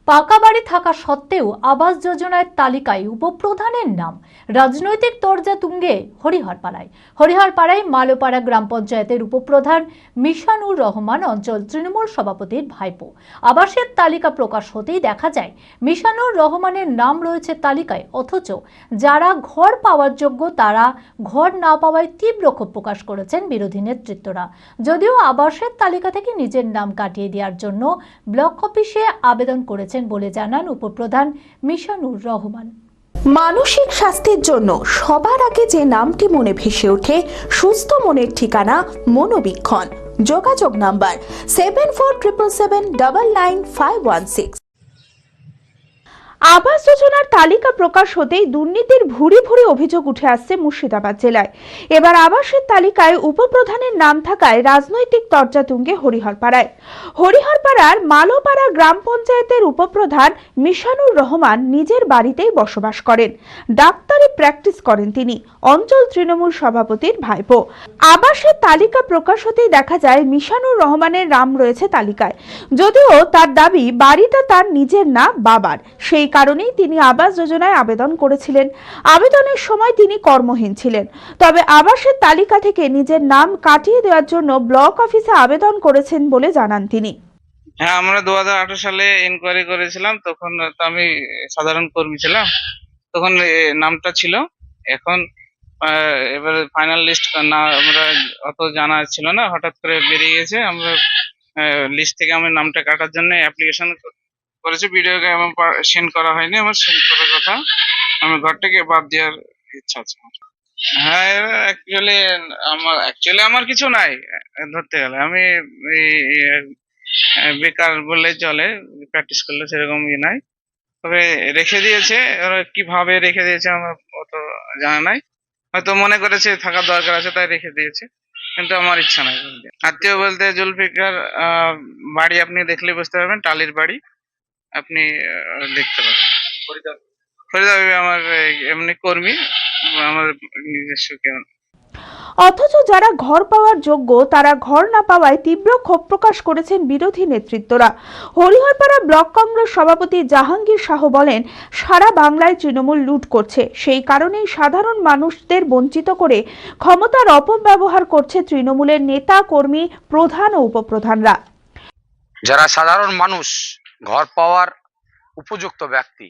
পাকা বাড়ি থাকা সত্ত্বেও আবাস যোজনার তালিকায় উপপ্রধানের নাম রাজনৈতিক তরজা তুঙ্গে হরিহরপাড়ায় মালোপাড়া গ্রাম পঞ্চায়েতের উপপ্রধান মিশানুর রহমান অঞ্চল তৃণমূল সভাপতির ভাইপো। আবাসের তালিকা প্রকাশ হতেই দেখা যায় মিশানুর রহমানের নাম রয়েছে তালিকায়, অথচ যারা ঘর পাওয়ার যোগ্য তারা ঘর না পাওয়ায় তীব্র ক্ষোভ প্রকাশ করেছেন বিরোধী নেতৃত্বরা। যদিও আবাসের তালিকা থেকে নিজের নাম কাটিয়ে দেওয়ার জন্য ব্লক অফিসে আবেদন করেছেন বলে জানান উপপ্রধান মিশানুর রহমান। মানসিক স্বাস্থ্যের জন্য সবার আগে যে নামটি মনে ভেসে ওঠে সুস্থ মনের ঠিকানা মনোবীক্ষণ। যোগাযোগ নাম্বার 7477799516। আবাস যোজনার তালিকা প্রকাশ হতেই দুর্নীতির ভুরি ভুরি অভিযোগ উঠে আসছে মুর্শিদাবাদ জেলায়। এবার আবাসের তালিকায় উপপ্রধানের নাম থাকায় রাজনৈতিক তরজা তুঙ্গে হরিহরপাড়ার মালোপাড়া গ্রাম পঞ্চায়েতের উপপ্রধান মিশানুর রহমান নিজের বাড়িতেই বসবাস করেন। ডাক্তারি প্র্যাকটিস করেন তিনি, অঞ্চল তৃণমূল সভাপতির ভাইপো। আবাসের তালিকা প্রকাশ হতেই দেখা যায় মিশানুর রহমানের নাম রয়েছে তালিকায়, যদিও তার দাবি বাড়িটা তার নিজের না বাবার। সেই কারণেই তিনি আবাস যোজনায় আবেদন করেছিলেন। আবেদনের সময় তিনি কর্মহীন ছিলেন, তবে আবাসের তালিকা থেকে নিজের নাম কাটিয়ে দেওয়ার জন্য ব্লক অফিসে আবেদন করেছেন বলে জানান তিনি। হ্যাঁ, আমরা 2018 সালে ইনকোয়ারি করেছিলাম, তখন তো আমি সাধারণ কর্মী ছিলাম, তখন নামটা ছিল। এখন এবার ফাইনাল লিস্ট না আমরা অত জানা ছিল না, হঠাৎ করে বেরিয়ে গেছে। আমরা লিস্ট থেকে আমার নামটা কাটার জন্য অ্যাপ্লিকেশন করেছি, ভিডিওকে আমার সেন্ড করা হয়নি, আমার সেন্ড করার কথা। আমার ঘরটাকে বাদ দেওয়ার ইচ্ছা আছে। হ্যাঁ, অ্যাকচুয়ালি আমার কিছু নাই ধরতে গেলে। আমি বেকার বললেই চলে, প্র্যাকটিস করলে সেরকম নাই। তবে রেখে দিয়েছে, ওরা কিভাবে রেখে দিয়েছে আমার অত জানা নাই। হয়তো মনে করেছে থাকার দরকার আছে তাই রেখে দিয়েছে, কিন্তু আমার ইচ্ছা নাই। আত্মীয় বলতে জুলফিকার বাড়ি আপনি দেখলে বুঝতে পারবেন, টালির বাড়ি আপনি দেখতে পাবেন। ফরিদা বিবি আমার এমনি কর্মী, আমার নিজস্ব কেউ। অথচ যারা ঘর পাওয়ার যোগ্য তারা ঘর না পাওয়ায় তীব্র ক্ষোভ প্রকাশ করেছেন বিরোধী নেতৃত্বরা। হরিহরপাড়া ব্লক কংগ্রেস সভাপতি জাহাঙ্গীর শাহ বলেন, সারা বাংলায় তৃণমূল লুট করছে, সেই কারণেই সাধারণ মানুষদের বঞ্চিত করে ক্ষমতার অপব্যবহার করছে তৃণমূলের নেতা কর্মী, প্রধান ও উপপ্রধানরা। যারা সাধারণ মানুষ ঘর পাওয়ার উপযুক্ত ব্যক্তি,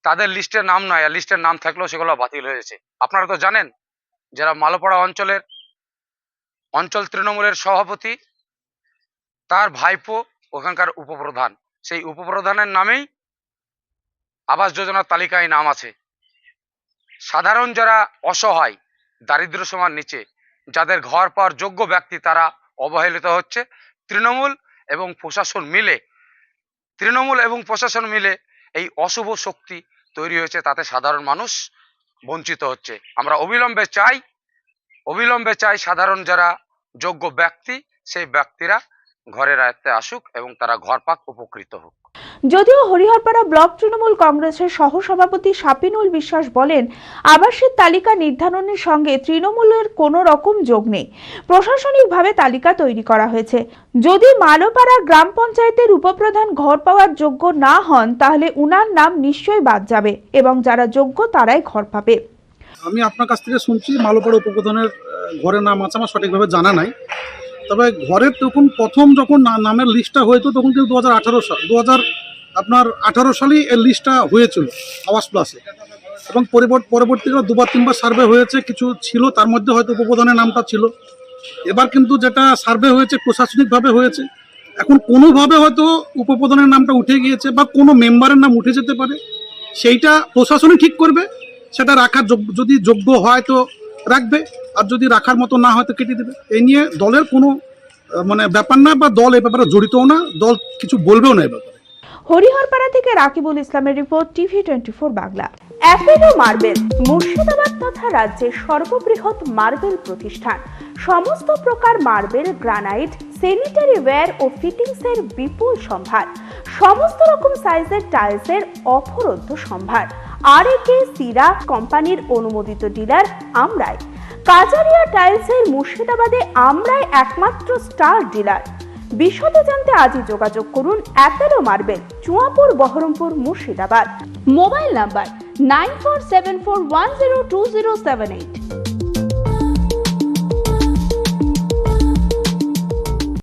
তাদের লিস্টের নাম নয়, লিস্টের নাম থাকলেও সেগুলো বাতিল হয়েছে। আপনারা তো জানেন, যারা মালোপাড়া অঞ্চল তৃণমূলের সভাপতি, তার ভাইপো ওখানকার উপপ্রধান, সেই উপপ্রধানের নামেই আবাস যোজনার তালিকায় নাম আছে। সাধারণ যারা অসহায়, দারিদ্র সীমার নিচে, যাদের ঘর পাওয়ার যোগ্য ব্যক্তি, তারা অবহেলিত হচ্ছে। তৃণমূল এবং প্রশাসন মিলে এই অশুভ শক্তি তৈরি হয়েছে, তাতে সাধারণ মানুষ বঞ্চিত হচ্ছে। আমরা অবিলম্বে চাই সাধারণ যারা যোগ্য ব্যক্তি, সেই ব্যক্তিরা ঘরের আয়ত্তে আসুক এবং তারা ঘর পাক, উপকৃত হোক। যদিও হরিহরপাড়া ব্লক তৃণমূল কংগ্রেসের সহসভাপতি শাপিনুল বিশ্বাস বলেন, আবাসের তালিকা নির্ধারণের সঙ্গে তৃণমূলের কোনো রকম যোগ নেই, প্রশাসনিকভাবে তালিকা তৈরি করা হয়েছে। যদি মালোপাড়া গ্রাম পঞ্চায়েতের উপপ্রধান ঘর পাওয়ার যোগ্য না হন, তাহলে উনার নাম নিশ্চয়ই বাদ যাবে এবং যারা যোগ্য তারাই ঘর পাবে। আমি আপনার কাছ থেকে শুনছি মালোপাড়া উপপ্রধানের ঘরের নাম আছে, আমার সঠিকভাবে জানা নাই। তবে ঘরের প্রথম যখন নামের লিস্টটা হয়েছিল তখন কিন্তু 2018 সালেই এর লিস্টটা হয়েছিল আবাস প্লাসে, এবং পরবর্তীকালে দুবার তিনবার সার্ভে হয়েছে, কিছু ছিল তার মধ্যে হয়তো উপপ্রধানের নামটা ছিল। এবার কিন্তু যেটা সার্ভে হয়েছে প্রশাসনিকভাবে হয়েছে, এখন কোনোভাবে হয়তো উপপ্রধানের নামটা উঠে গিয়েছে বা কোনো মেম্বারের নাম উঠে যেতে পারে, সেইটা প্রশাসনই ঠিক করবে। সেটা রাখার যদি যোগ্য হয় তো রাখবে, আর যদি রাখার মতো না হয় তো কেটে দেবে। এই নিয়ে দলের কোনো ব্যাপার না, বা দল এই ব্যাপারে জড়িতও না, দল কিছু বলবেও না এই ব্যাপারে। হরিহরপাড়া থেকে রাকিবুল ইসলামের report, TV24 Bangla. Apollo marble Murshidabad তথা রাজ্যের সর্ববৃহৎ মার্বেল প্রতিষ্ঠান। সমস্ত প্রকার মার্বেল, গ্রানাইট, স্যানিটারি ওয়্যার ও ফিটিংসের বিপুল সম্ভার, সমস্ত রকম সাইজের টাইলসের অফুরন্ত সম্ভার। RAK সিরা কোম্পানির অনুমোদিত ডিলার আমরাই। কাজারিয়া টাইলসের মুর্শিদাবাদে আমরাই একমাত্র স্টার ডিলার। বিশদে জানতে আজই যোগাযোগ করুন Apollo marble, Chuapur, Baharampur, Murshidabad. Mobile number 9474102078।